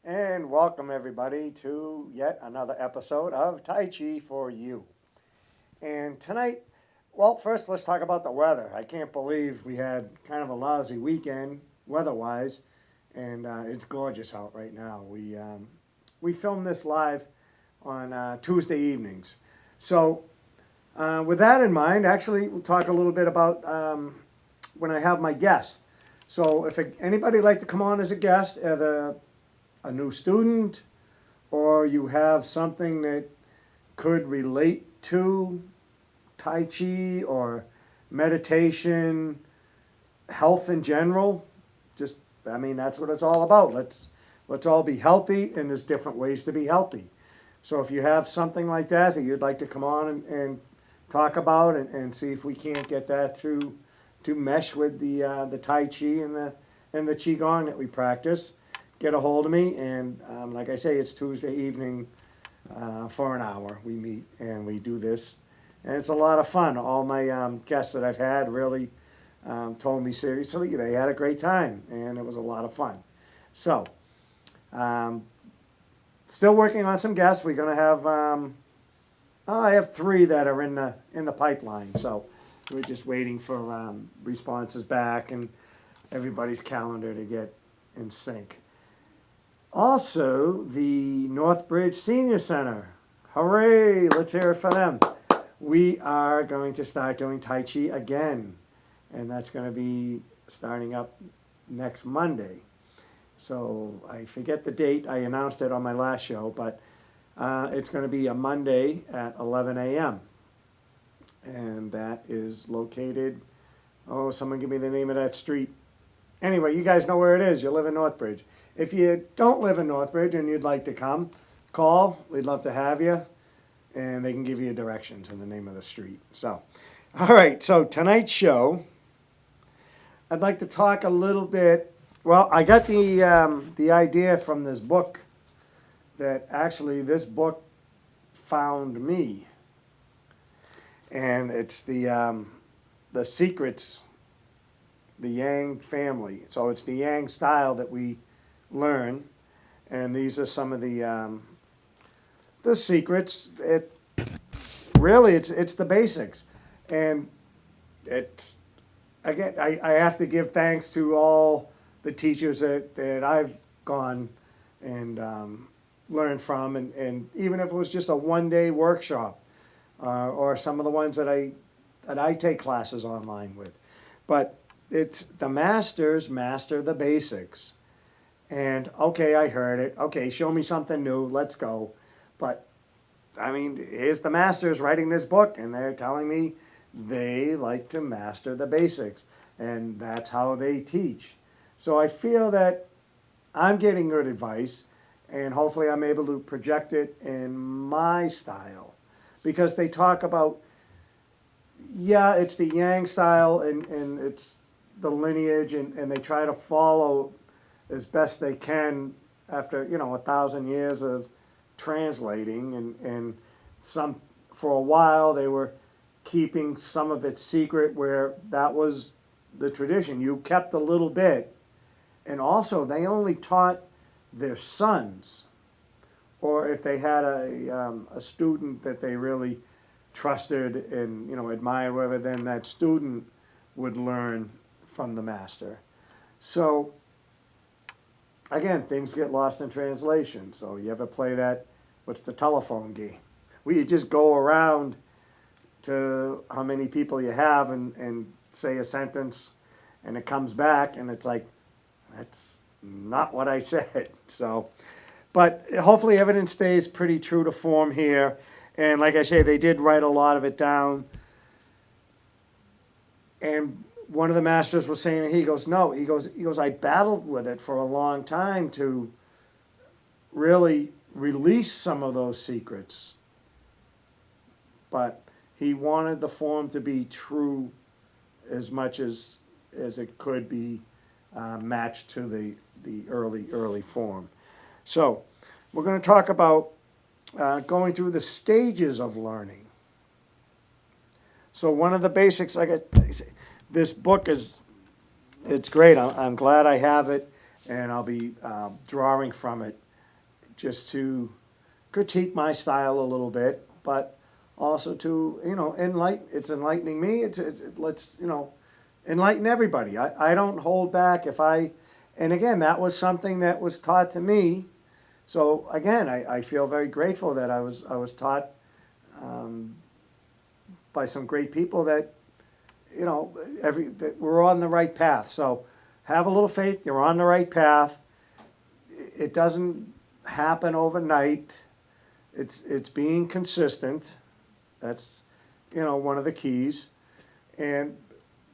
And welcome everybody to yet another episode of Tai Chi For You. And tonight, well, first let's talk about the weather. I can't believe we had kind of a lousy weekend weather-wise, and it's gorgeous out right now. We filmed this live on Tuesday evenings. So with that in mind, actually, we'll talk a little bit about when I have my guests. So if anybody like to come on as a guest, either a new student or you have something that could relate to Tai Chi or meditation, health in general, just, I mean, that's what it's all about. Let's all be healthy, and there's different ways to be healthy. So if you have something like that you'd like to come on and talk about and see if we can't get that to mesh with the Tai Chi and the Qigong that we practice, get a hold of me. And like I say, it's Tuesday evening for an hour. We meet and we do this. And it's a lot of fun. All my guests that I've had really told me seriously they had a great time, and it was a lot of fun. So, still working on some guests. We're going to have, I have 3 that are in the pipeline. So we're just waiting for responses back and everybody's calendar to get in sync. Also, the Northbridge Senior Center. Hooray! Let's hear it for them. We are going to start doing Tai Chi again, and that's going to be starting up next Monday. So I forget the date. I announced it on my last show, but it's going to be a Monday at 11 a.m. And that is located, oh, someone give me the name of that street. Anyway, you guys know where it is. You live in Northbridge. If you don't live in Northbridge and you'd like to come, call. We'd love to have you. And they can give you directions and the name of the street. So, all right. So tonight's show, I'd like to talk a little bit. Well, I got the idea from this book that actually this book found me. And it's the Secrets, the Yang family. So it's the Yang style that we learn, and these are some of the secrets. It's the basics, and it's again I have to give thanks to all the teachers that I've gone and learned from, and even if it was just a one-day workshop or some of the ones that I take classes online with, but it's the masters master the basics. And okay, I heard it. Okay, show me something new. Let's go. But I mean, here's the masters writing this book, and they're telling me they like to master the basics, and that's how they teach. So I feel that I'm getting good advice, and hopefully I'm able to project it in my style, because they talk about, yeah, it's the Yang style, and it's the lineage, and they try to follow as best they can after 1,000 years of translating, and some, for a while they were keeping some of it secret where that was the tradition. You kept a little bit, and also they only taught their sons, or if they had a student that they really trusted and admired, whatever, then that student would learn from the master. So again, things get lost in translation. So you ever play that, what's the telephone game? Where you just go around to how many people you have and say a sentence, and it comes back, and it's like, that's not what I said. So, but hopefully everything stays pretty true to form here. And like I say, they did write a lot of it down. And one of the masters was saying, he goes, no, he goes, I battled with it for a long time to really release some of those secrets. But he wanted the form to be true as much as it could be matched to the early form. So we're going to talk about going through the stages of learning. So one of the basics, this book it's great. I'm glad I have it, and I'll be drawing from it just to critique my style a little bit, but also to, it's enlightening me. Let's, enlighten everybody. I don't hold back and again, that was something that was taught to me. So again, I feel very grateful that I was taught by some great people that, that we're on the right path. So have a little faith, you're on the right path. It doesn't happen overnight. It's being consistent. That's, one of the keys. And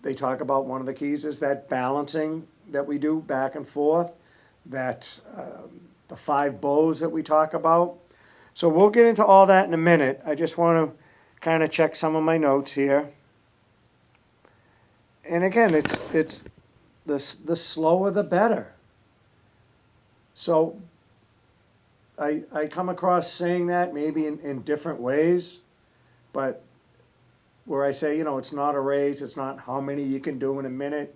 they talk about one of the keys is that balancing that we do back and forth, that the 5 bows that we talk about. So we'll get into all that in a minute. I just want to kind of check some of my notes here. And again, it's the slower the better. So I come across saying that maybe in different ways, but where I say, it's not a race, it's not how many you can do in a minute.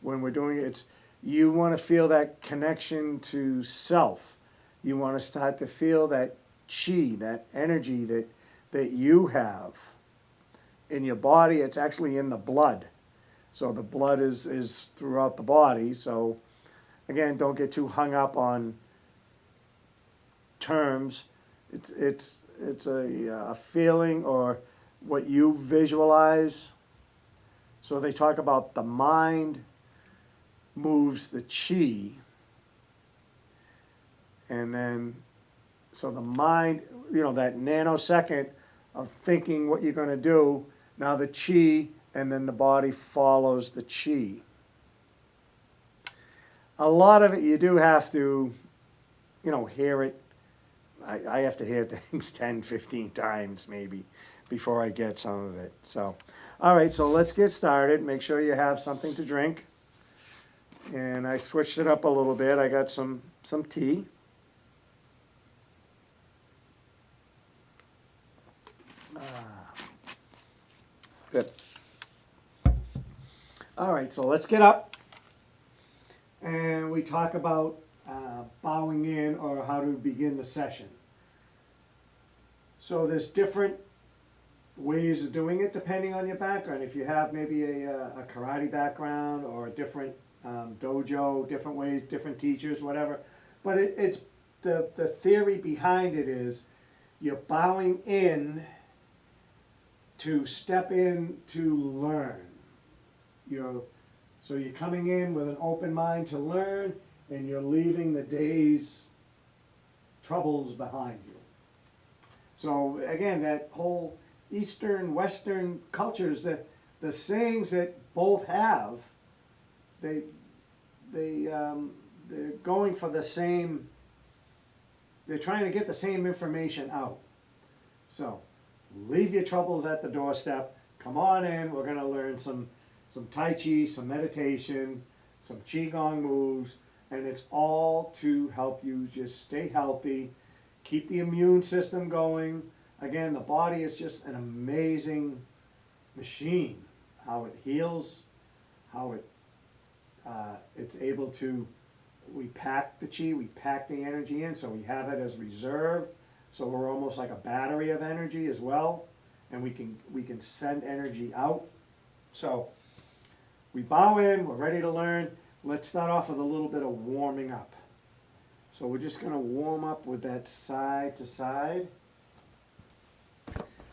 When we're doing it, it's you want to feel that connection to self. You want to start to feel that chi, that energy that you have in your body. It's actually in the blood. So the blood is throughout the body. So again, don't get too hung up on terms. It's a feeling or what you visualize. So they talk about the mind moves the chi, and then so the mind, that nanosecond of thinking what you're going to do, now the chi, and then the body follows the chi. A lot of it you do have to, hear it. I have to hear things 10, 15 times maybe before I get some of it. So, all right, so let's get started. Make sure you have something to drink. And I switched it up a little bit. I got some tea. Good. All right, so let's get up. And we talk about bowing in or how to begin the session. So there's different ways of doing it depending on your background. If you have maybe a karate background or a different dojo, different ways, different teachers, whatever. But it's the theory behind it is you're bowing in to step in to learn. So you're coming in with an open mind to learn, and you're leaving the day's troubles behind you. So again, that whole Eastern, Western cultures, that the sayings that both have, they're going for the same. They're trying to get the same information out. So leave your troubles at the doorstep. Come on in. We're going to learn some Tai Chi, some meditation, some Qigong moves, and it's all to help you just stay healthy, keep the immune system going. Again, the body is just an amazing machine. How it heals, how it's able to, we pack the chi, we pack the energy in, so we have it as reserve. So we're almost like a battery of energy as well, and we can send energy out. So we bow in, we're ready to learn. Let's start off with a little bit of warming up. So we're just going to warm up with that side to side.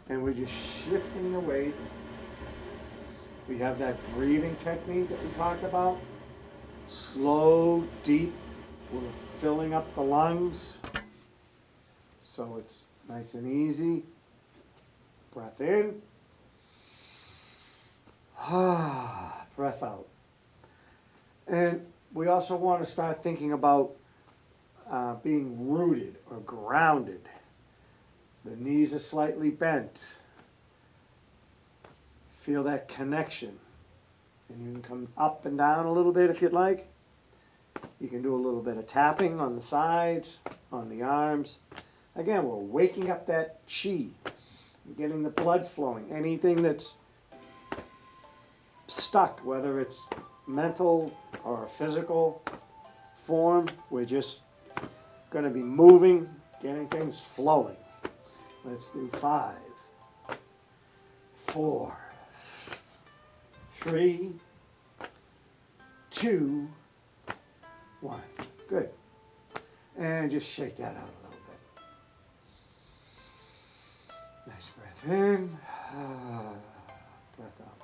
And we're just shifting the weight. We have that breathing technique that we talked about. Slow, deep. We're filling up the lungs. So it's nice and easy. Breath in. Breath out. And we also want to start thinking about being rooted or grounded. The knees are slightly bent. Feel that connection. And you can come up and down a little bit if you'd like. You can do a little bit of tapping on the sides, on the arms. Again, we're waking up that chi, getting the blood flowing. Anything that's stuck, whether it's mental or physical form, we're just going to be moving, getting things flowing. Let's do 5, 4, 3, 2, 1. Good. And just shake that out a little bit. Nice breath in. Breath out.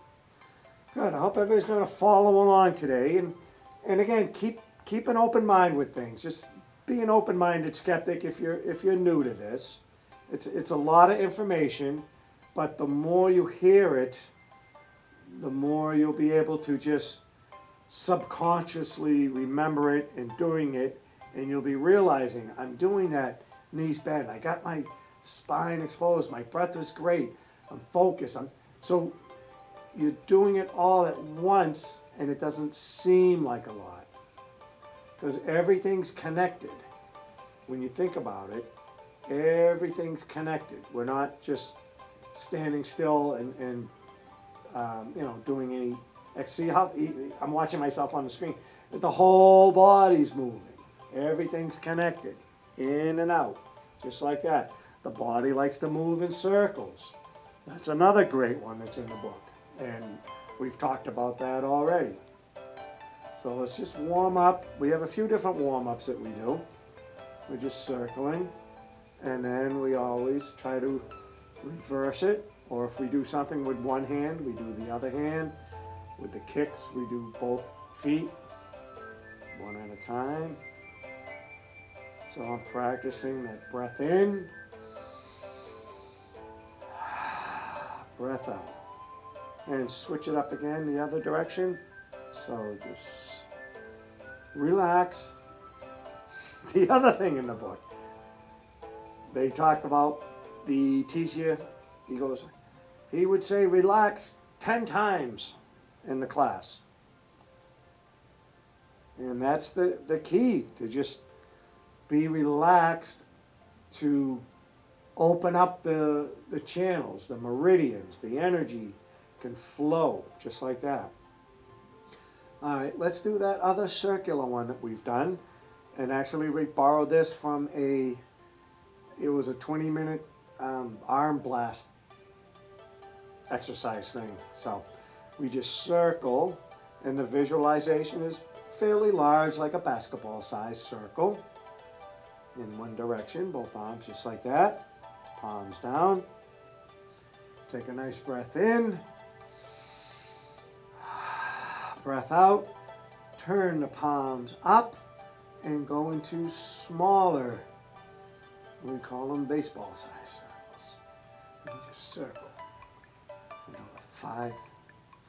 Good. I hope everybody's going to follow along today. And again, keep an open mind with things. Just be an open-minded skeptic if you're new to this. It's a lot of information, but the more you hear it, the more you'll be able to just subconsciously remember it and doing it, and you'll be realizing, I'm doing that knees bent, I got my spine exposed, my breath is great, I'm focused. So you're doing it all at once, and it doesn't seem like a lot, because everything's connected. When you think about it, everything's connected. We're not just standing still and doing any. See how I'm watching myself on the screen. The whole body's moving. Everything's connected, in and out, just like that. The body likes to move in circles. That's another great one that's in the book, and we've talked about that already. So let's just warm up. We have a few different warm-ups that we do. We're just circling, and then we always try to reverse it, or if we do something with one hand, we do the other hand. With the kicks, we do both feet, one at a time. So I'm practicing that breath in, breath out, and switch it up again the other direction. So just relax. The other thing in the book, they talk about the teacher, he would say relax 10 times in the class. And that's the key, to just be relaxed, to open up the channels, the meridians, the energy can flow just like that. All right, let's do that other circular one that we've done. And actually we borrowed this from it was a 20-minute arm blast exercise thing. So we just circle, and the visualization is fairly large, like a basketball-sized circle in one direction, both arms just like that, palms down. Take a nice breath in, breath out, turn the palms up, and go into smaller, we call them baseball-sized circles. And just circle. 5,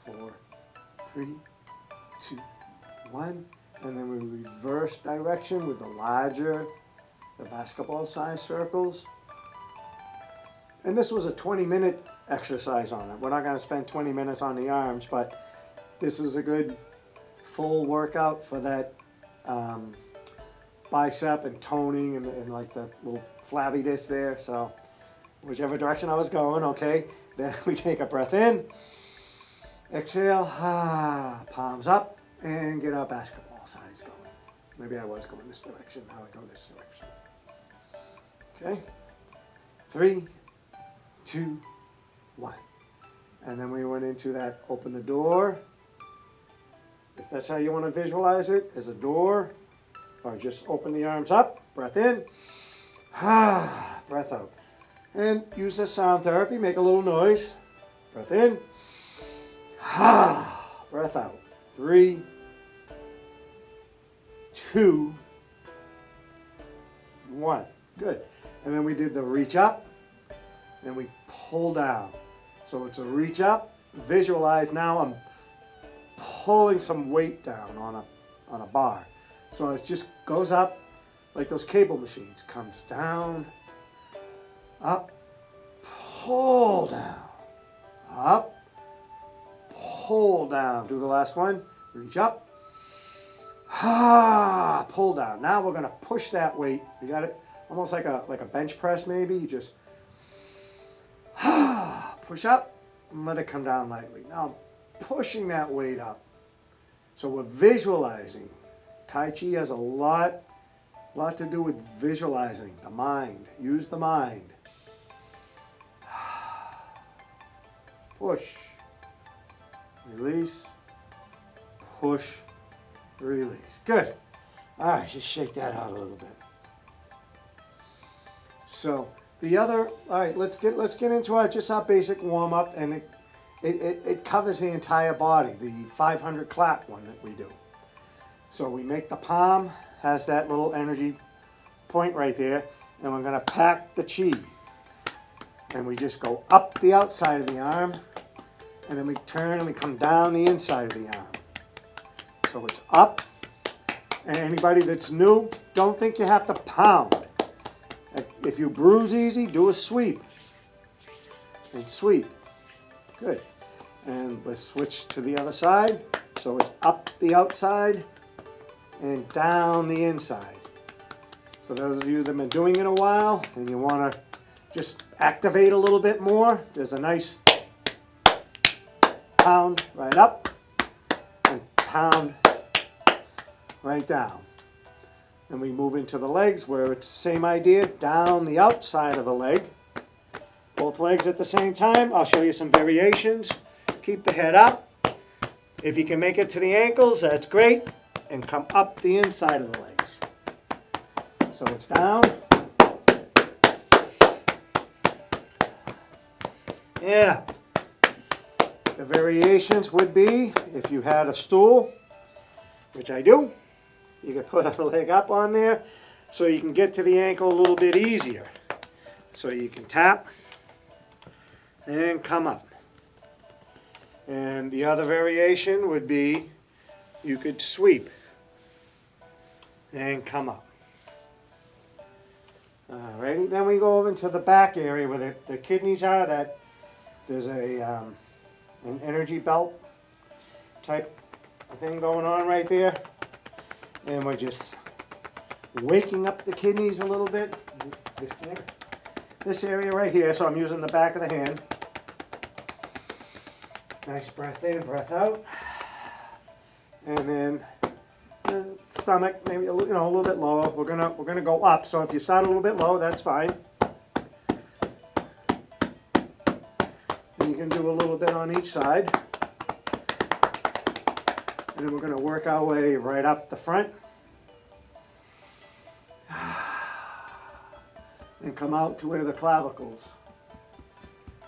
4, 3, 2, 1. And then we reverse direction with the basketball-sized circles. And this was a 20-minute exercise on it. We're not going to spend 20 minutes on the arms, but this is a good full workout for that bicep and toning and like the little flabbiness there. So whichever direction I was going, okay. Then we take a breath in, exhale, palms up, and get our basketball size going. Maybe I was going this direction, now I go this direction. Okay, 3, 2, 1. And then we went into that, open the door. If that's how you want to visualize it, as a door, or just open the arms up, breath in, breath out. And use this sound therapy, make a little noise. Breath in, breath out. 3, 2, 1. Good. And then we did the reach up, and we pull down. So it's a reach up, visualize now I'm pulling some weight down on a bar. So it just goes up like those cable machines, comes down, up, pull down, up, pull down. Do the last one, reach up, pull down. Now we're gonna push that weight. You got it? Almost like a bench press maybe. You just push up and let it come down lightly. Now I'm pushing that weight up. So we're visualizing. Tai Chi has a lot A lot to do with visualizing, the mind. Use the mind. Push, release, push, release. Good. All right, just shake that out a little bit. So the other, all right, let's get into our basic warm up, and it covers the entire body, the 500 clap one that we do. So we make the palm, has that little energy point right there, and we're gonna pack the chi. And we just go up the outside of the arm, and then we turn and we come down the inside of the arm. So it's up, and anybody that's new, don't think you have to pound. If you bruise easy, do a sweep. And sweep. Good. And let's switch to the other side. So it's up the outside and down the inside. So those of you that have been doing it a while and you want to just activate a little bit more, there's a nice pound right up and pound right down. Then we move into the legs where it's the same idea, down the outside of the leg. Both legs at the same time. I'll show you some variations. Keep the head up. If you can make it to the ankles, that's great. And come up the inside of the legs. So it's down. And up. The variations would be, if you had a stool, which I do, you can put a leg up on there so you can get to the ankle a little bit easier. So you can tap and come up. And the other variation would be you could sweep and come up. Alrighty, then we go over into the back area where the kidneys are. That there's an energy belt type thing going on right there. And we're just waking up the kidneys a little bit. This area right here, so I'm using the back of the hand. Nice breath in, breath out. And then the stomach, maybe a little bit lower. We're gonna go up. So if you start a little bit low, that's fine. And you can do a little bit on each side. And then we're going to work our way right up the front. And come out to where the clavicles.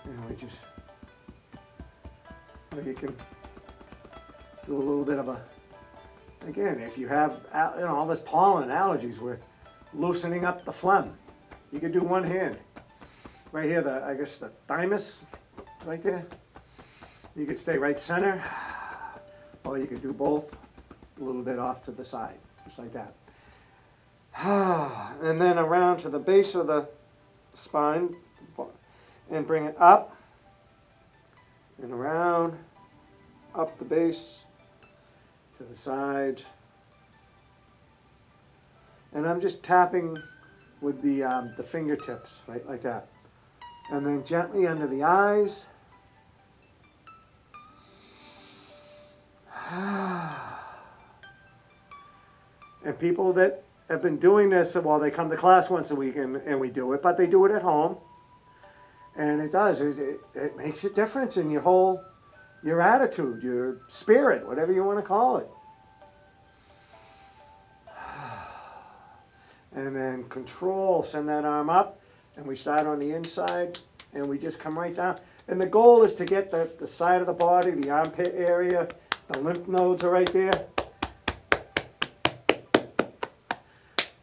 And we just, you can do a little bit of a, again, if you have all this pollen allergies, we're loosening up the phlegm. You could do one hand. Right here, I guess the thymus, right there. You could stay right center. Or you could do both, a little bit off to the side, just like that. And then around to the base of the spine, and bring it up, and around, up the base, to the side. And I'm just tapping with the fingertips, right, like that. And then gently under the eyes. And people that have been doing this, well, they come to class once a week and we do it, but they do it at home. And it does. It makes a difference in your attitude, your spirit, whatever you want to call it. And then control, send that arm up, and we start on the inside, and we just come right down. And the goal is to get the side of the body, the armpit area, the lymph nodes are right there.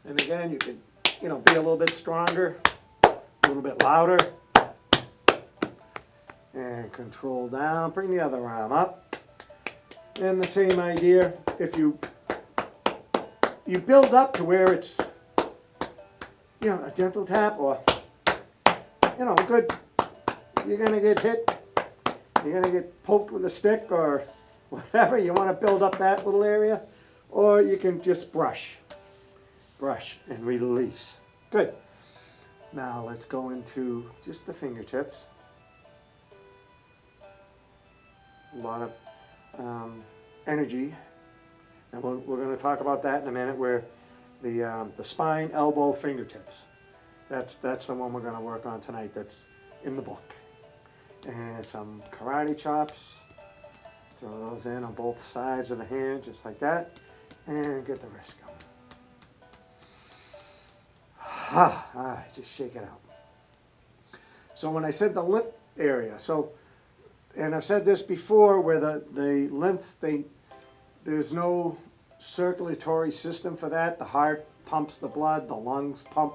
And again, you can, be a little bit stronger, a little bit louder. And control down, bring the other arm up. And the same idea, if you build up to where it's, a gentle tap or, good, you're going to get hit, you're going to get poked with a stick or whatever, you want to build up that little area, or you can just brush and release. Good. Now let's go into just the fingertips. A lot of energy, and we're going to talk about that in a minute, where the spine, elbow, fingertips. That's the one we're going to work on tonight. That's in the book. And some karate chops. Throw those in on both sides of the hand, just like that. And get the wrist going. All right, just shake it out. So when I said the lymph area, and I've said this before, where the lymph, there's no circulatory system for that. The heart pumps the blood, the lungs pump,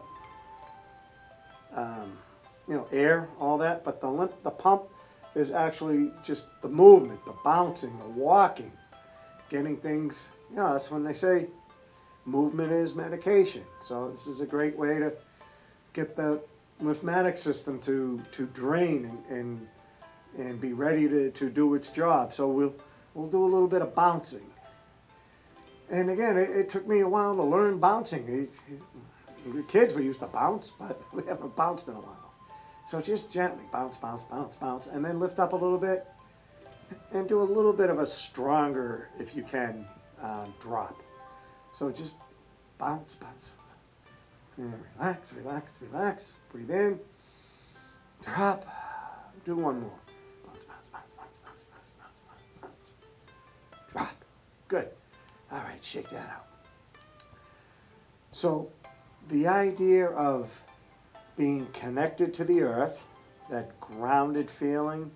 air, all that. But the pump is actually just the movement, the bouncing, the walking, getting things. That's when they say movement is medication. So this is a great way to get the lymphatic system to drain and be ready to do its job. So we'll do a little bit of bouncing. And again, it took me a while to learn bouncing. We were kids, we used to bounce, but we haven't bounced in a while. So just gently bounce, bounce, bounce, bounce, and then lift up a little bit and do a little bit of a stronger, if you can, drop. So just bounce, bounce. And relax, relax, relax. Breathe in. Drop. Do one more. Bounce, bounce, bounce, bounce, bounce, bounce, bounce, bounce. Drop. Good. All right, shake that out. So the idea of being connected to the earth, that grounded feeling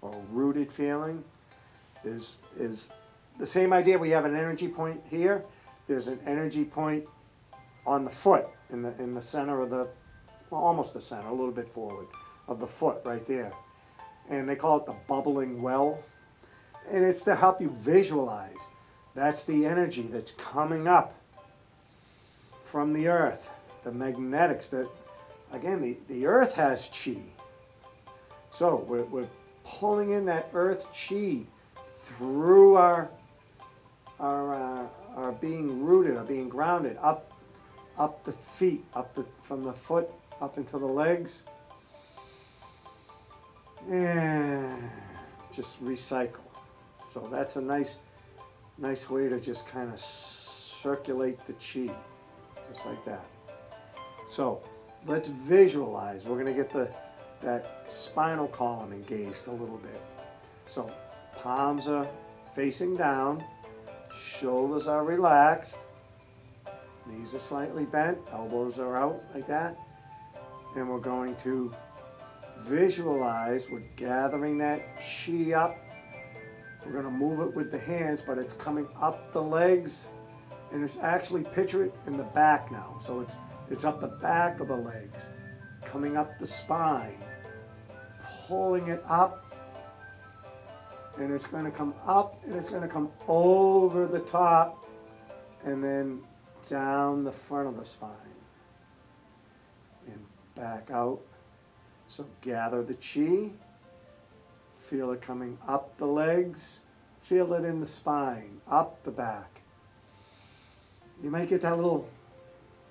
or rooted feeling, is the same idea. We have an energy point here. There's an energy point on the foot, in the center of almost the center, a little bit forward of the foot right there. And they call it the bubbling well. And it's to help you visualize. That's the energy that's coming up from the earth, the magnetics that, again, the earth has chi. So we're pulling in that earth chi through our being rooted, our being grounded, up the feet, from the foot up into the legs, and just recycle. So that's a nice way to just kind of circulate the chi, just like that. So let's visualize. We're going to get that spinal column engaged a little bit. So palms are facing down, shoulders are relaxed, knees are slightly bent, elbows are out like that. And we're going to visualize, we're gathering that chi up. We're going to move it with the hands, but it's coming up the legs, and it's actually, picture it in the back now. So it's up the back of the legs, coming up the spine, pulling it up, and it's going to come up, and it's going to come over the top, and then down the front of the spine, and back out. So gather the chi, feel it coming up the legs, feel it in the spine, up the back. You might get that little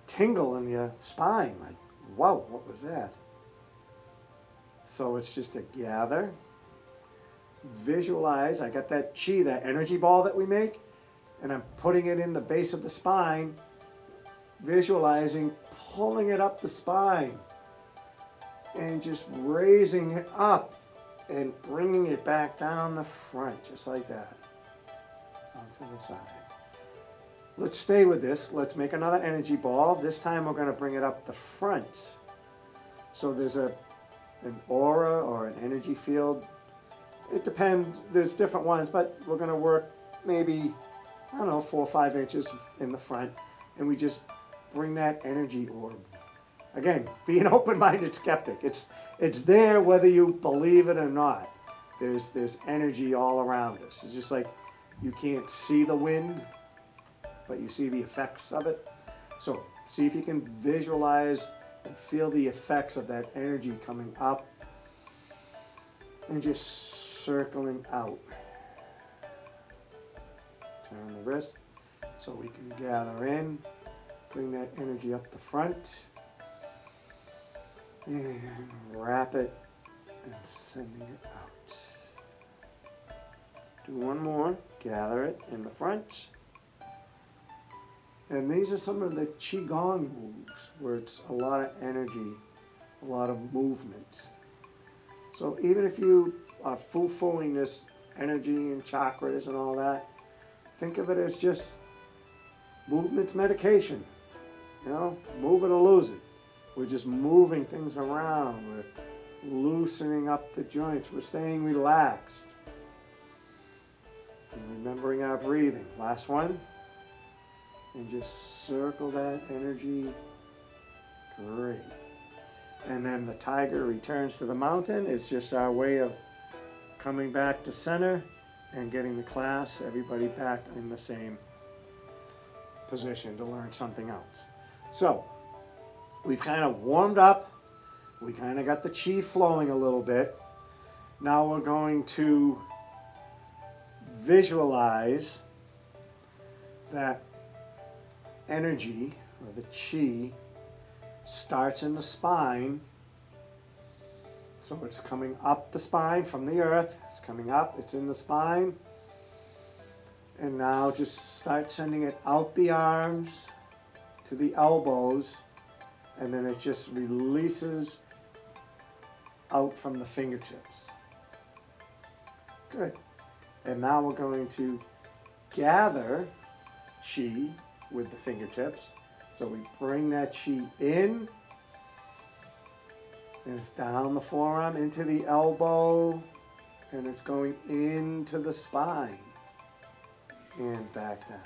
tingle in your spine, like, whoa, what was that? So it's just a gather, visualize. I got that chi, that energy ball that we make, and I'm putting it in the base of the spine, visualizing, pulling it up the spine, and just raising it up and bringing it back down the front, just like that, onto the side. Let's stay with this. Let's make another energy ball. This time we're going to bring it up the front. So there's an aura or an energy field. It depends. There's different ones, but we're going to work maybe, 4 or 5 inches in the front, and we just bring that energy orb. Again, be an open-minded skeptic. It's there whether you believe it or not. There's energy all around us. It's just like you can't see the wind, but you see the effects of it. So see if you can visualize and feel the effects of that energy coming up and just circling out. Turn the wrist so we can gather in, bring that energy up the front, and wrap it and sending it out. Do one more, gather it in the front, And these are some of the Qigong moves where it's a lot of energy, a lot of movement. So even if you are fulfilling this energy and chakras and all that, think of it as just movement's medication. You know, move it or lose it. We're just moving things around. We're loosening up the joints. We're staying relaxed. And remembering our breathing. Last one. And just circle that energy. Great. And then the tiger returns to the mountain. It's just our way of coming back to center and getting the class, everybody back in the same position to learn something else. So, we've kind of warmed up. We kind of got the chi flowing a little bit. Now we're going to visualize that energy, or the chi, starts in the spine. So it's coming up the spine from the earth. It's coming up, it's in the spine. And now just start sending it out the arms to the elbows. And then it just releases out from the fingertips. Good. And now we're going to gather chi with the fingertips. So we bring that chi in, and it's down the forearm into the elbow, and it's going into the spine and back down.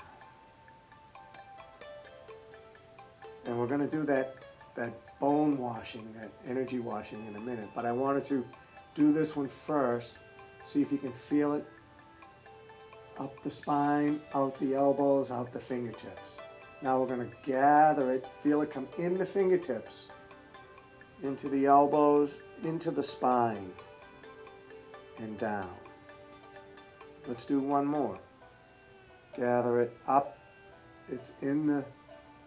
And we're going to do that bone washing, that energy washing in a minute. But I wanted to do this one first. See if you can feel it. Up the spine, out the elbows, out the fingertips. Now we're going to gather it, feel it come in the fingertips, into the elbows, into the spine, and down. Let's do one more. Gather it up. It's in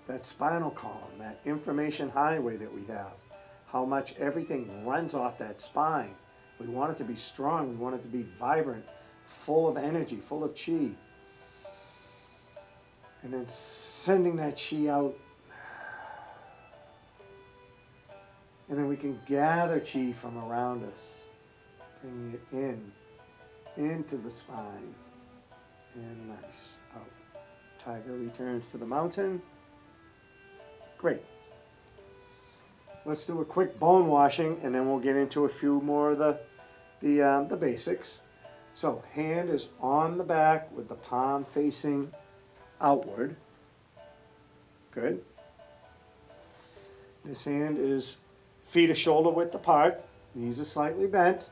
that spinal column, that information highway that we have. How much everything runs off that spine. We want it to be strong. We want it to be vibrant, full of energy, full of chi. And then sending that chi out. And then we can gather chi from around us, bringing it into the spine. And nice, out. Tiger returns to the mountain. Great. Let's do a quick bone washing, and then we'll get into a few more of the basics. So, hand is on the back with the palm facing outward. Good. This hand is feet are shoulder width apart. Knees are slightly bent.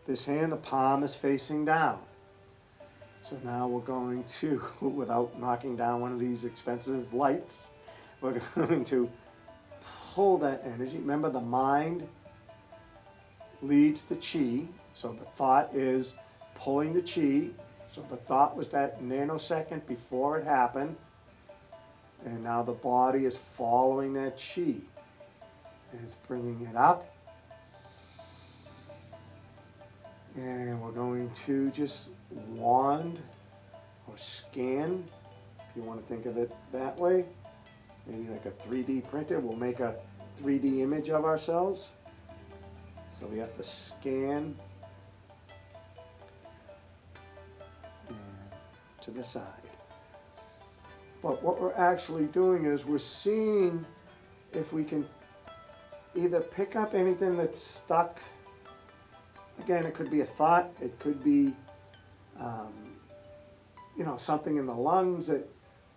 This hand, the palm is facing down. So now we're going to, without knocking down one of these expensive lights, we're going to pull that energy. Remember, the mind leads the chi. So the thought is pulling the chi. So the thought was that nanosecond before it happened. And now the body is following that chi. It's bringing it up. And we're going to just wand or scan, if you want to think of it that way. Maybe like a 3D printer. We'll make a 3D image of ourselves. So we have to scan and to the side. But what we're actually doing is we're seeing if we can either pick up anything that's stuck. Again, it could be a thought. It could be, something in the lungs that,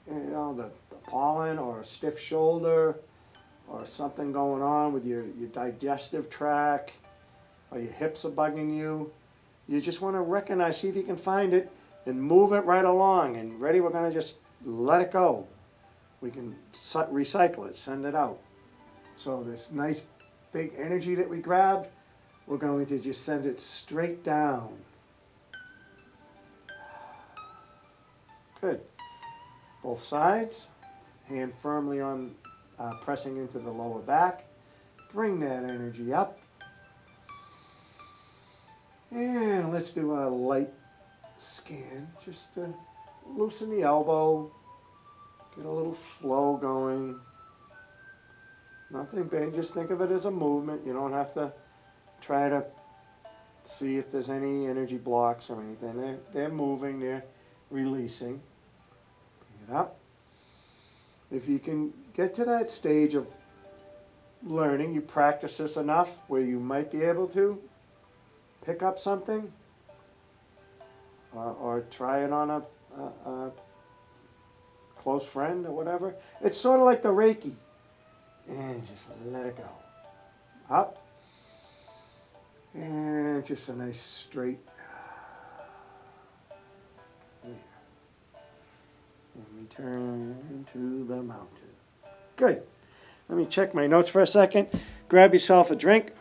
the pollen or a stiff shoulder or something going on with your digestive tract or your hips are bugging you. You just want to recognize, see if you can find it and move it right along. And ready, we're going to just let it go. We can recycle it, send it out. So this nice big energy that we grabbed, we're going to just send it straight down. Good. Both sides. Hand firmly on, pressing into the lower back. Bring that energy up. And let's do a light scan just to loosen the elbow. Get a little flow going. Nothing big, just think of it as a movement. You don't have to try to see if there's any energy blocks or anything. They're moving, they're releasing. Bring it up. If you can get to that stage of learning, you practice this enough where you might be able to pick up something or try it on a close friend or whatever. It's sort of like the Reiki. And just let it go. Up. And just a nice straight. There. And return to the mountain. Good. Let me check my notes for a second. Grab yourself a drink.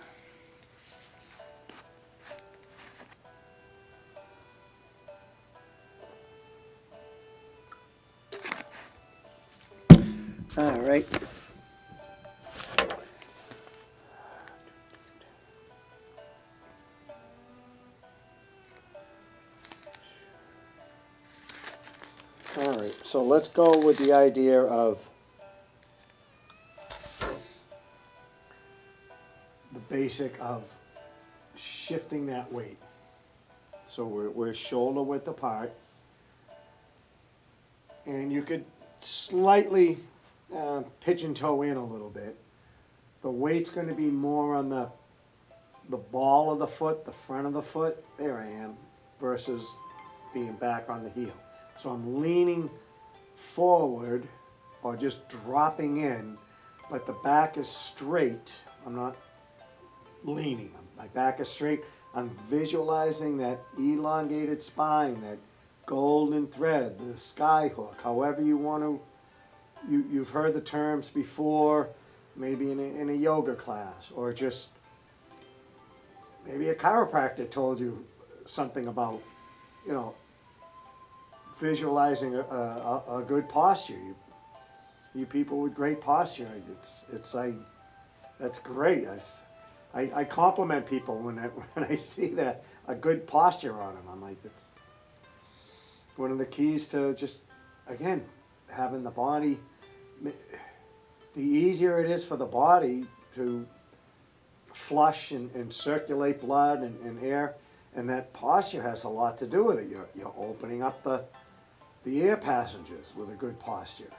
All right. All right, so let's go with the idea of the basic of shifting that weight. So we're shoulder width apart, and you could slightly pigeon toe in a little bit. The weight's going to be more on the ball of the foot, the front of the foot. There I am, versus being back on the heel. So I'm leaning forward or just dropping in, but the back is straight. I'm not leaning. My back is straight. I'm visualizing that elongated spine, that golden thread, the sky hook, however you want to. You've heard the terms before, maybe in a yoga class, or just maybe a chiropractor told you something about, visualizing a good posture. You people with great posture, it's like, that's great. I compliment people when I see that, a good posture on them. I'm like, it's one of the keys to just, again, having the body. The easier it is for the body to flush and circulate blood and air, and that posture has a lot to do with it. You're opening up the air passages with a good posture.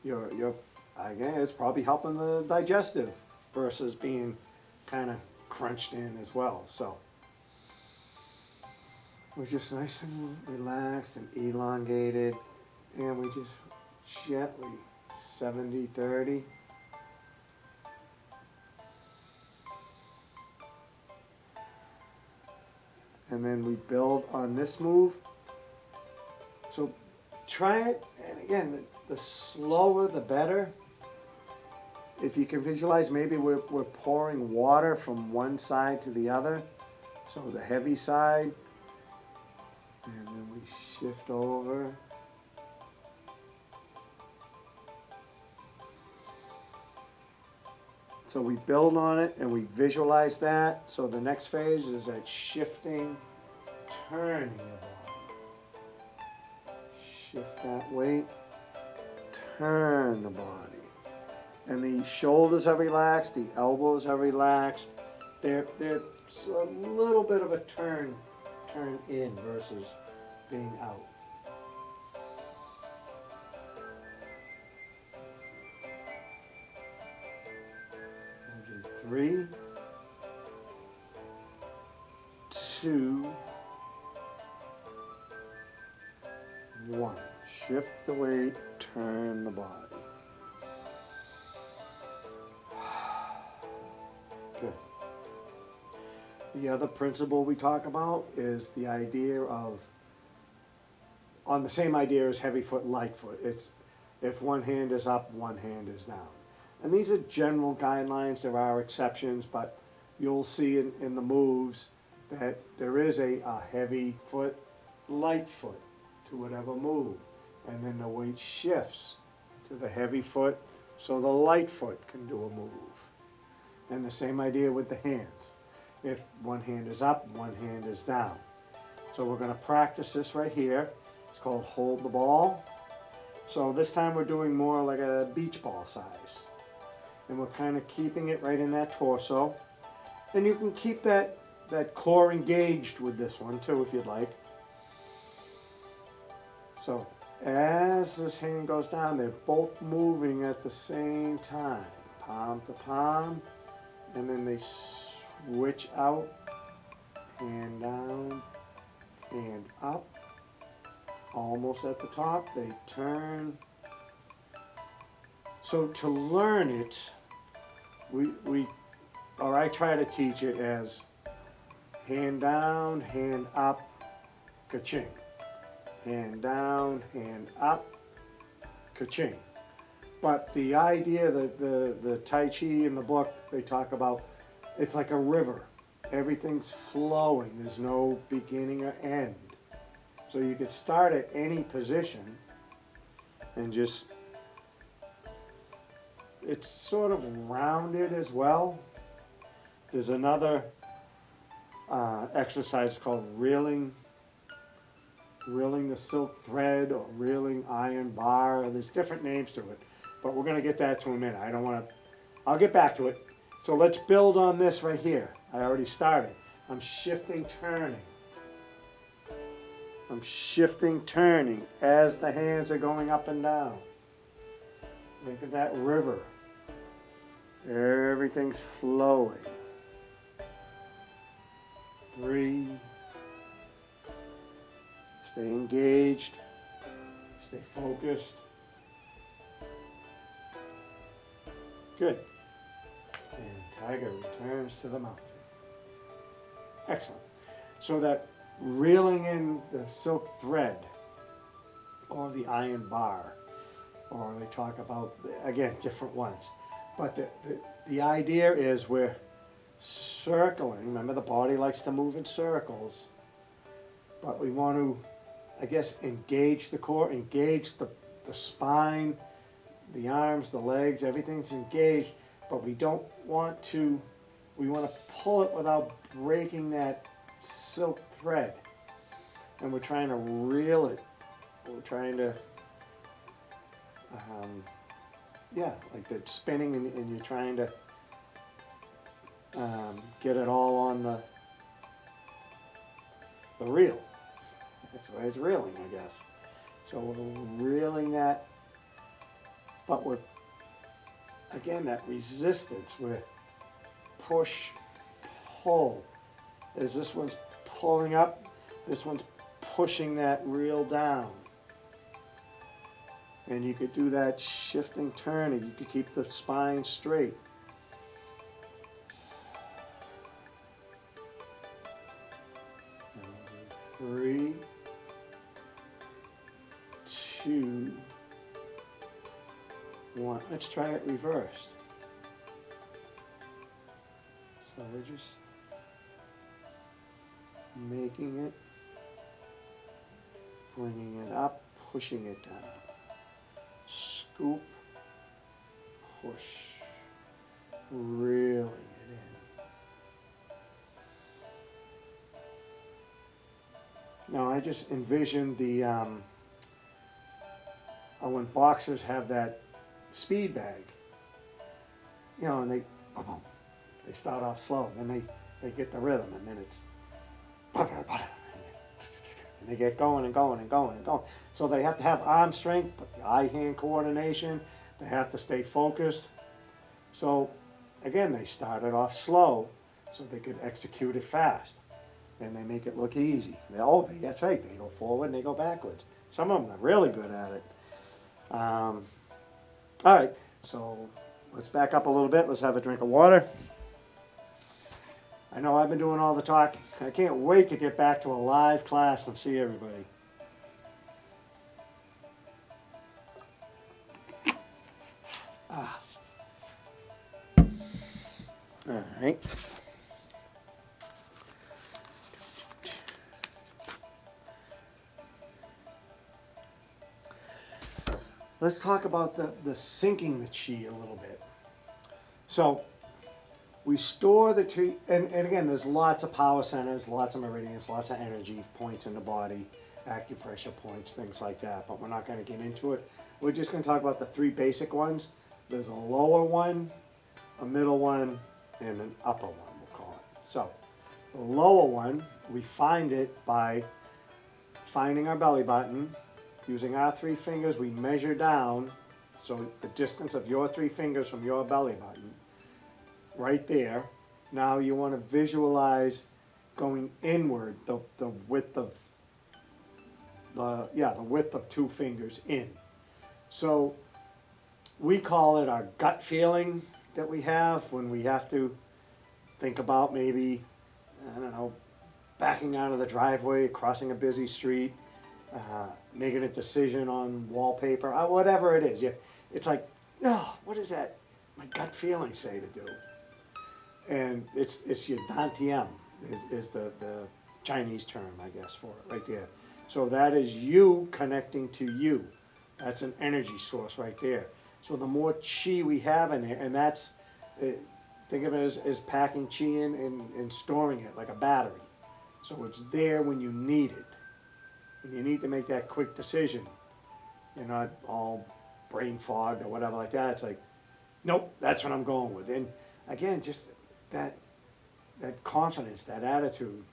You're again, it's probably helping the digestive versus being kind of crunched in as well. So we're just nice and relaxed and elongated, and we just gently 70-30. And then we build on this move. So try it, and again, the slower the better. If you can visualize, maybe we're pouring water from one side to the other. So the heavy side, and then we shift over. So we build on it and we visualize that. So the next phase is that shifting, turning your body. Shift that weight, turn the body. And the shoulders are relaxed, the elbows are relaxed. They're a little bit of a turn in versus being out. We'll do 3, 2, 1. Shift the weight, turn the body. Good. The other principle we talk about is the idea of, on the same idea as heavy foot, light foot. It's if one hand is up, one hand is down. And these are general guidelines. There are exceptions, but you'll see in the moves that there is a heavy foot, light foot to whatever move. And then the weight shifts to the heavy foot so the light foot can do a move. And the same idea with the hands. If one hand is up, one hand is down. So we're going to practice this right here. It's called hold the ball. So this time we're doing more like a beach ball size. And we're kind of keeping it right in that torso. And you can keep that core engaged with this one too if you'd like. So as this hand goes down, they're both moving at the same time. Palm to palm. And then they switch out. Hand down, hand up. Almost at the top, they turn. So to learn it, I try to teach it as hand down, hand up, ka-ching. Hand down, hand up, ka-ching. But the idea that the Tai Chi in the book, they talk about, it's like a river. Everything's flowing. There's no beginning or end. So you could start at any position and just, it's sort of rounded as well. There's another exercise called reeling the silk thread or reeling iron bar. There's different names to it, but we're gonna get that to a minute. I don't wanna, I'll get back to it. So let's build on this right here. I already started. I'm shifting, turning. I'm shifting, turning as the hands are going up and down. Look at that river. Everything's flowing. 3. Stay engaged. Stay focused. Good. And tiger returns to the mountain. Excellent. So that reeling in the silk thread or the iron bar, or they talk about, again, different ones. But the idea is we're circling. Remember, the body likes to move in circles, but we want to, I guess, engage the core, engage the spine, the arms, the legs, everything's engaged, but we don't want to, we want to pull it without breaking that silk thread. And we're trying to reel it. We're trying to, yeah, like the spinning, and you're trying to get it all on the reel. That's why it's reeling, I guess. So we're reeling that, but we're, again, that resistance, we're push, pull. As this one's pulling up, this one's pushing that reel down. And you could do that shifting, turning. You could keep the spine straight. And 3, 2, 1. Let's try it reversed. So we're just making it, bringing it up, pushing it down. Scoop, push, reeling it in. Now I just envisioned the, when boxers have that speed bag, you know, and they start off slow, then they get the rhythm, and then it's, and they get going and going and going and going. So they have to have arm strength, but the eye-hand coordination. They have to stay focused. So again, they started off slow so they could execute it fast. And they make it look easy. That's right, they go forward and they go backwards. Some of them are really good at it. All right, so let's back up a little bit. Let's have a drink of water. I know I've been doing all the talking. I can't wait to get back to a live class and see everybody. All right. Let's talk about the sinking the chi a little bit. So we store the chi, and again, there's lots of power centers, lots of meridians, lots of energy points in the body, acupressure points, things like that, but we're not going to get into it. we're just going to talk about the three basic ones. There's a lower one, a middle one, and an upper one, we'll call it. So the lower one, we find it by finding our belly button. Using our three fingers, we measure down, so the distance of your three fingers from your belly button, right there. Now you want to visualize going inward, the width of the width of two fingers in. So we call it our gut feeling that we have when we have to think about maybe, I don't know, backing out of the driveway, crossing a busy street, making a decision on wallpaper, whatever it is. It's like, oh, what does that, my gut feeling say to do? And it's your dantian is the Chinese term, I guess, for it right there. So that is you connecting to you. That's an energy source right there. So the more chi we have in there, and that's, think of it as packing chi in and storing it like a battery. So it's there when you need it. When you need to make that quick decision, you're not all brain fogged or whatever like that. It's like, nope, that's what I'm going with. And again, just that confidence, that attitude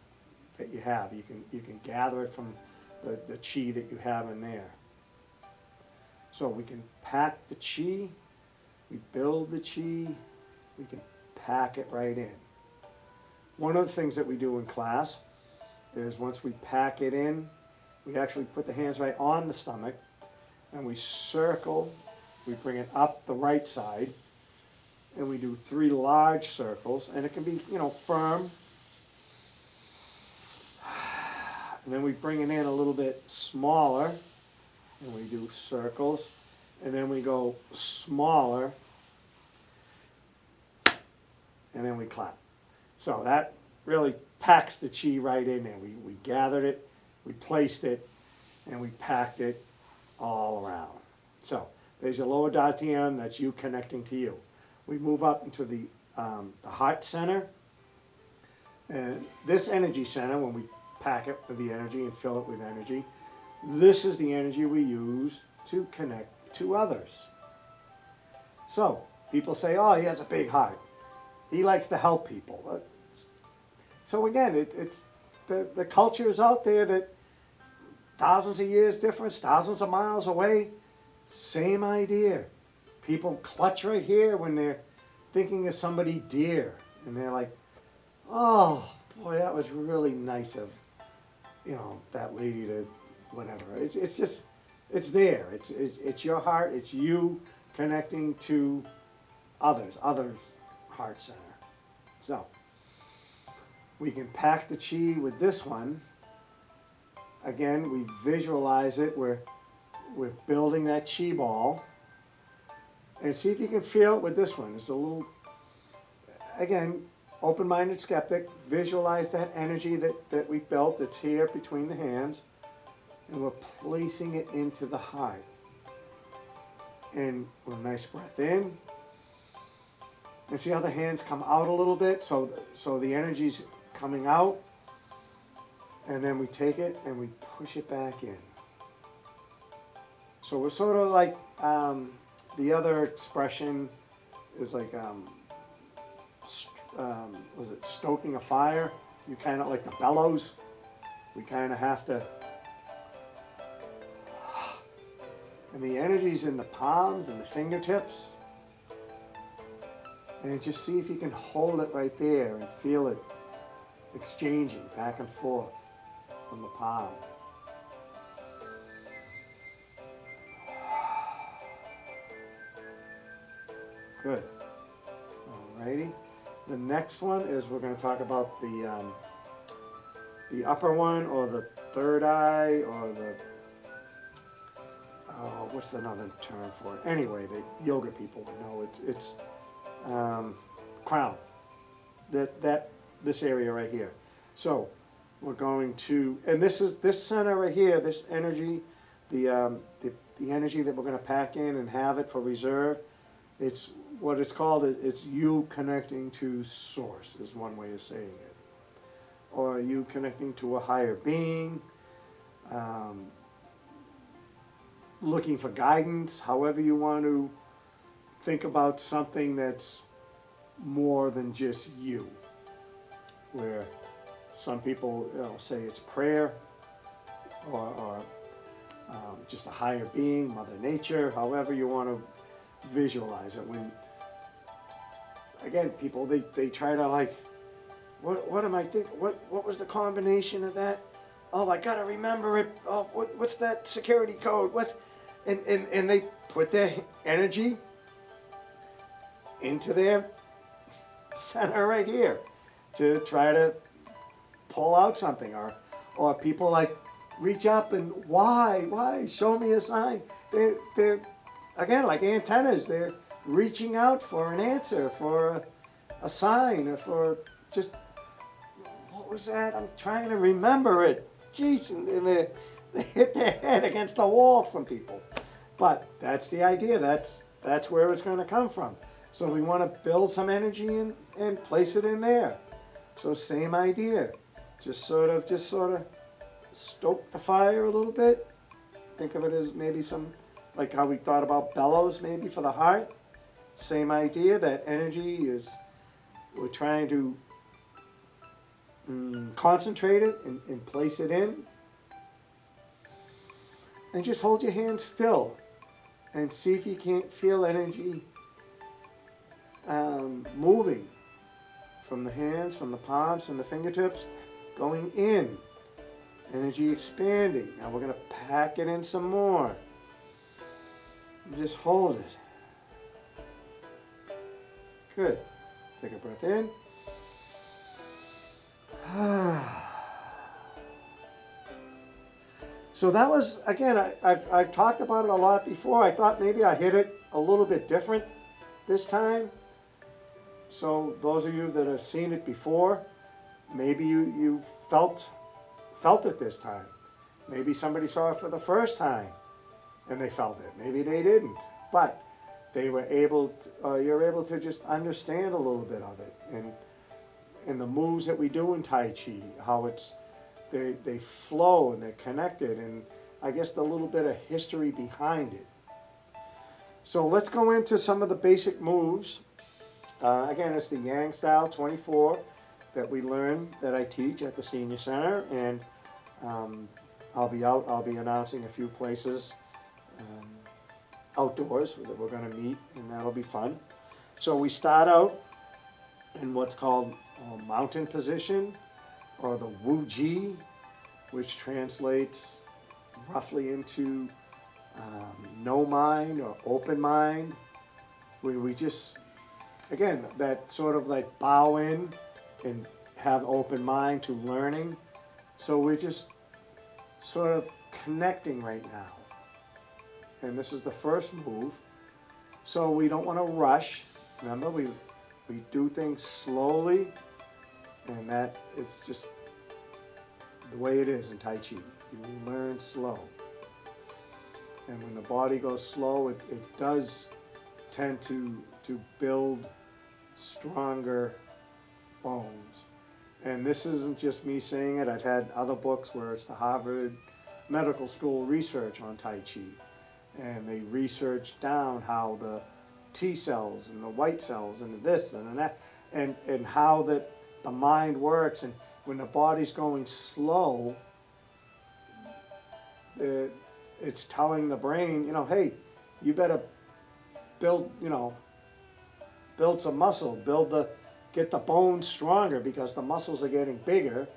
that you have, you can gather it from the chi that you have in there. So we can pack the chi, we build the chi, we can pack it right in. One of the things that we do in class is once we pack it in, we actually put the hands right on the stomach and we circle, we bring it up the right side, and we do 3 large circles, and it can be, firm. And then we bring it in a little bit smaller, and we do circles, and then we go smaller, and then we clap. So that really packs the chi right in there. We gathered it, we placed it, and we packed it all around. So there's your lower dantian, that's you connecting to you. We move up into the heart center, and this energy center, when we pack it with the energy and fill it with energy, this is the energy we use to connect to others. So people say, oh, he has a big heart. He likes to help people. So again, it's the culture is out there that thousands of years difference, thousands of miles away, same idea. People clutch right here when they're thinking of somebody dear, and they're like, oh boy, that was really nice of that lady to whatever. It's just, it's there. It's your heart. It's you connecting to others heart center. So we can pack the chi with this one. Again, we visualize it. We're building that chi ball. And see if you can feel it with this one. It's a little, again, open-minded skeptic. Visualize that energy that we built that's here between the hands. And we're placing it into the heart. And with a nice breath in. And see how the hands come out a little bit? So the energy's coming out. And then we take it and we push it back in. So we're sort of like, the other expression is like, was it stoking a fire? You kind of like the bellows. We kind of have to, and the energy's in the palms and the fingertips. And just see if you can hold it right there and feel it exchanging back and forth from the palm. Good. Alrighty. The next one is we're going to talk about the upper one, or the third eye, or the what's another term for it? Anyway, the yoga people would know it's crown. This area right here. So we're going to, and this center right here, this energy, the energy that we're going to pack in and have it for reserve. It's what it's called. It's you connecting to source is one way of saying it, or you connecting to a higher being. looking for guidance, however you want to think about something that's more than just you. Where some people, say it's prayer, or just a higher being, Mother Nature, however you want to visualize it. When, again, people, they try to like, what am I thinking? What was the combination of that? Oh, I gotta remember it. Oh, what's that security code? And they put their energy into their center right here to try to pull out something, or people like reach up and why show me a sign. They're again like antennas. They're reaching out for an answer, for a sign, or for just, what was that? I'm trying to remember it. Jeez, and they hit their head against the wall. Some people, but that's the idea. That's where it's going to come from. So we want to build some energy and place it in there. So same idea. Just sort of stoke the fire a little bit. Think of it as maybe some, like how we thought about bellows maybe for the heart. Same idea, that energy is, we're trying to concentrate it and place it in. And just hold your hand still and see if you can't feel energy moving from the hands, from the palms, from the fingertips, going in. Energy expanding. Now we're going to pack it in some more. And just hold it. Good. Take a breath in. So that was, again, I've talked about it a lot before. I thought maybe I hit it a little bit different this time. So those of you that have seen it before, maybe you felt it this time. Maybe somebody saw it for the first time and they felt it. Maybe they didn't. But they were able to, you're able to just understand a little bit of it. And the moves that we do in Tai Chi, how they flow and they're connected, and I guess the little bit of history behind it. So let's go into some of the basic moves. Again, it's the Yang Style 24 that we learn, that I teach at the Senior Center, and I'll be announcing a few places outdoors that we're going to meet, and that'll be fun. So we start out in what's called mountain position, or the Wu Ji, which translates roughly into no mind or open mind, where we just, again, that sort of like bow in and have open mind to learning. So we're just sort of connecting right now. And this is the first move. So we don't want to rush. Remember, we do things slowly, and that it's just the way it is in Tai Chi. You learn slow. And when the body goes slow, it does tend to build stronger bones. And this isn't just me saying it. I've had other books where it's the Harvard Medical School research on Tai Chi. And they research down how the T cells and the white cells and this and that, and how that the mind works. And when the body's going slow, it's telling the brain, hey, you better build some muscle, get the bones stronger, because the muscles are getting bigger,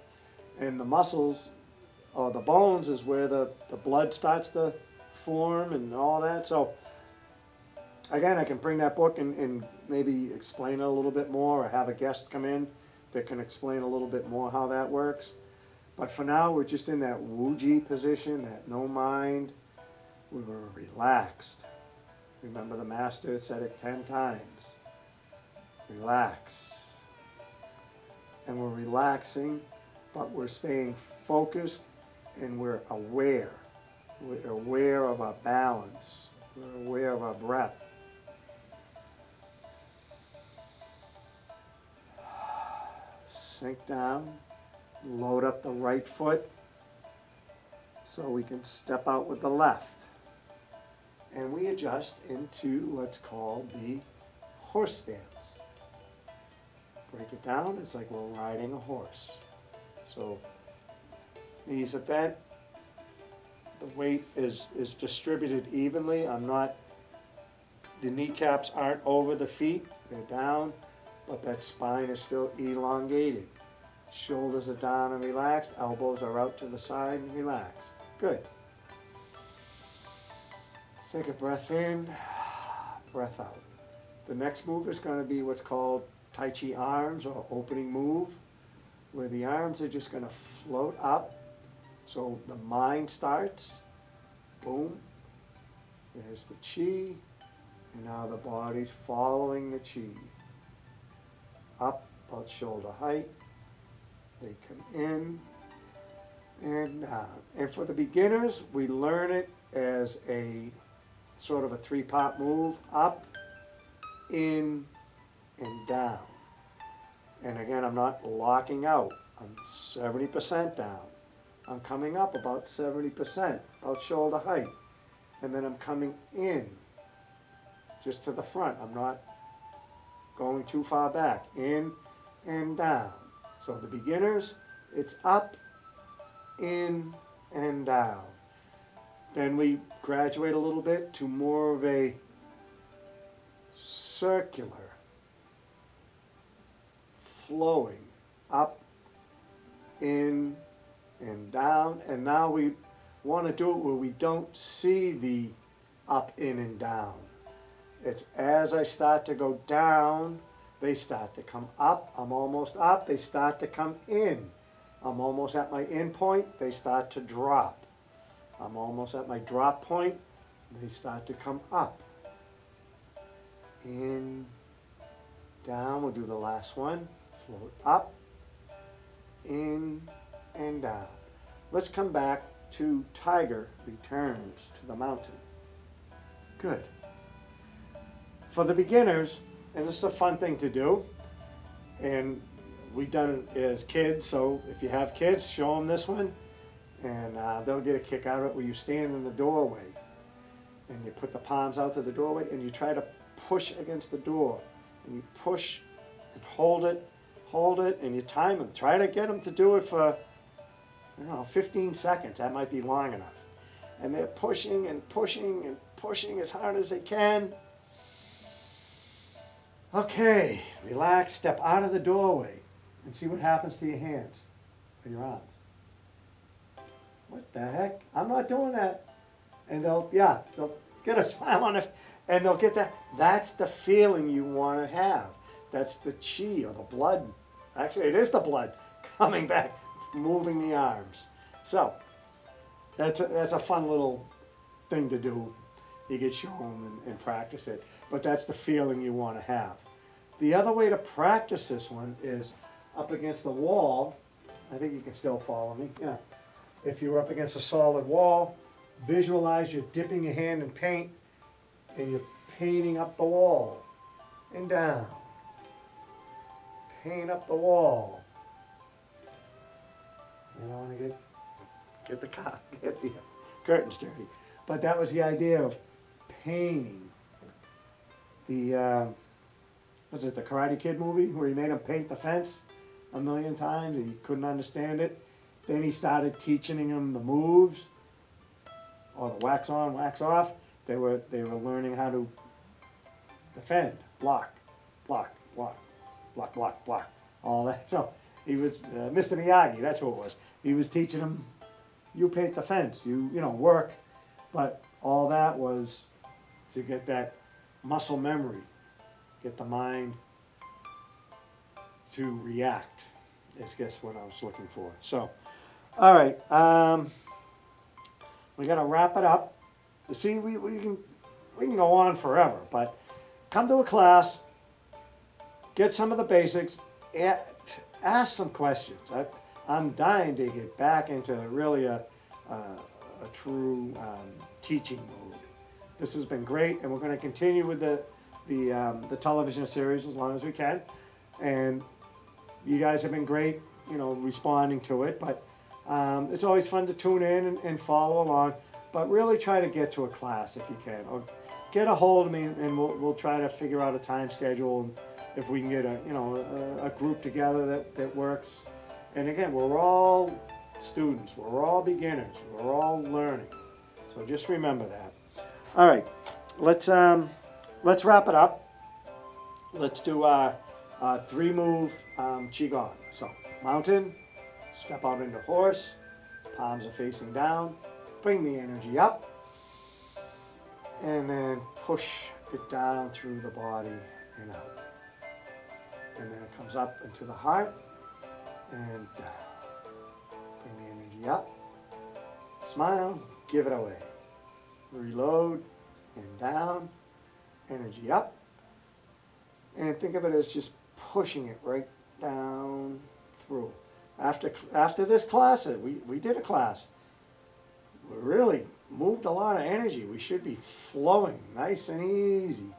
and the muscles or the bones is where the blood starts to form and all that. So again, I can bring that book and maybe explain it a little bit more, or have a guest come in that can explain a little bit more how that works. But for now, we're just in that Wu Ji position, that no mind. We were relaxed. Remember, the master said it 10 times. Relax. And we're relaxing, but we're staying focused, and we're aware. We're aware of our balance. We're aware of our breath. Sink down. Load up the right foot so we can step out with the left. and we adjust into what's called the horse stance. Break it down, it's like we're riding a horse. So knees are bent, the weight is distributed evenly. The kneecaps aren't over the feet, they're down, but that spine is still elongated. Shoulders are down and relaxed, elbows are out to the side and relaxed. Good. Take a breath in, breath out. The next move is going to be what's called Tai Chi arms, or opening move, where the arms are just going to float up. So the mind starts, boom, there's the chi, and now the body's following the chi. Up about shoulder height, they come in and down. And for the beginners, we learn it as a sort of a three-part move: up, in, and down. And again, I'm not locking out. I'm 70% down. I'm coming up about 70%, about shoulder height. And then I'm coming in, just to the front. I'm not going too far back. In and down. So the beginners, it's up, in, and down. Then we graduate a little bit to more of a circular, flowing, up, in, and down. And now we want to do it where we don't see the up, in, and down. It's as I start to go down, they start to come up. I'm almost up. They start to come in. I'm almost at my in point. They start to drop. I'm almost at my drop point. They start to come up. In, down. We'll do the last one. Float up, in, and down. Let's come back to Tiger Returns to the Mountain. Good. For the beginners, and this is a fun thing to do, and we've done it as kids, so if you have kids, show them this one, and they'll get a kick out of it, where you stand in the doorway, and you put the palms out to the doorway, and you try to push against the door, and you push and hold it, and you time them. Try to get them to do it for, 15 seconds. That might be long enough. And they're pushing and pushing and pushing as hard as they can. Okay, relax, step out of the doorway and see what happens to your hands or your arms. What the heck? I'm not doing that. And they'll get a smile on it, and they'll get that. That's the feeling you want to have. That's the chi, or the blood. Actually, it is the blood coming back, moving the arms. So that's a fun little thing to do. You get show them and practice it. But that's the feeling you want to have. The other way to practice this one is up against the wall. I think you can still follow me. Yeah. If you're up against a solid wall, visualize you're dipping your hand in paint and you're painting up the wall and down. Paint up the wall. You don't want to get the curtains dirty. But that was the idea of painting. The was it the Karate Kid movie where he made him paint the fence a million times and he couldn't understand it? Then he started teaching him the moves, or the wax on, wax off. They were learning how to defend, block, block, block, block, block, block, all that. So he was Mr. Miyagi. That's who it was. He was teaching him, you paint the fence, you work, but all that was to get that muscle memory, get the mind to react. Is guess what I was looking for. So, all right, we got to wrap it up. See, we can go on forever, but come to a class, get some of the basics, ask some questions. I'm dying to get back into really a true teaching mode. This has been great, and we're going to continue with the television series as long as we can. And you guys have been great, responding to it. But it's always fun to tune in and follow along. but really try to get to a class if you can, or get a hold of me, and we'll try to figure out a time schedule, and if we can get a group together that works. And again, we're all students, we're all beginners, we're all learning. So just remember that. All right, let's wrap it up. Let's do our 3-move qigong. So mountain, step out into horse, palms are facing down, bring the energy up, and then push it down through the body and out. And then it comes up into the heart and bring the energy up. Smile, give it away. Reload and down, energy up. And think of it as just pushing it right down through. After this class, we did a class. We really moved a lot of energy. We should be flowing nice and easy.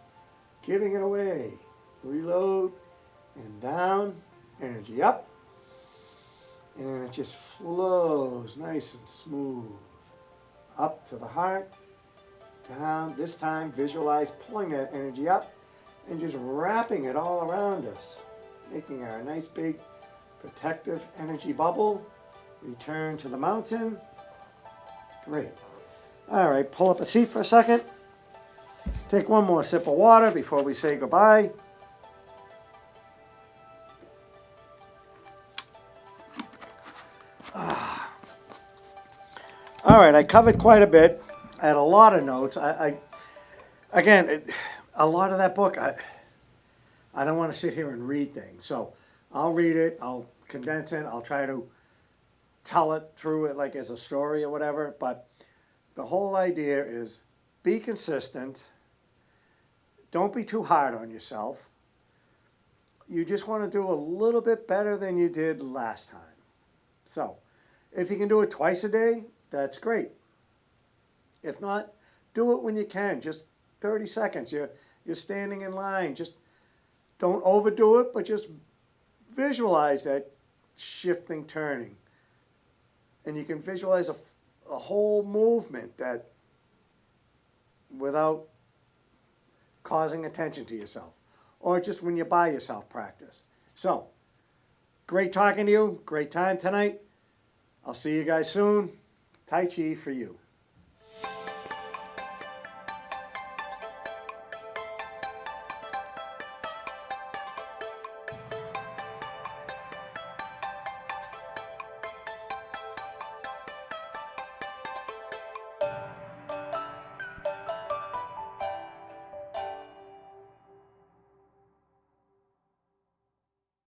Giving it away. Reload and down, energy up. And it just flows nice and smooth. Up to the heart, down. This time visualize pulling that energy up and just wrapping it all around us. Making our nice big protective energy bubble. Return to the mountain. Great. All right, pull up a seat for a second. Take one more sip of water before we say goodbye. All right, I covered quite a bit. I had a lot of notes. Again, a lot of that book, I don't want to sit here and read things. So I'll read it, I'll condense it, I'll try to tell it through it like as a story or whatever. But the whole idea is be consistent. Don't be too hard on yourself. You just want to do a little bit better than you did last time. So if you can do it twice a day, that's great. If not, do it when you can. Just 30 seconds. You're standing in line. Just don't overdo it, but just visualize that shifting, turning. And you can visualize a whole movement that without causing attention to yourself. Or just when you're by yourself, practice. So, great talking to you. Great time tonight. I'll see you guys soon. Tai Chi for you.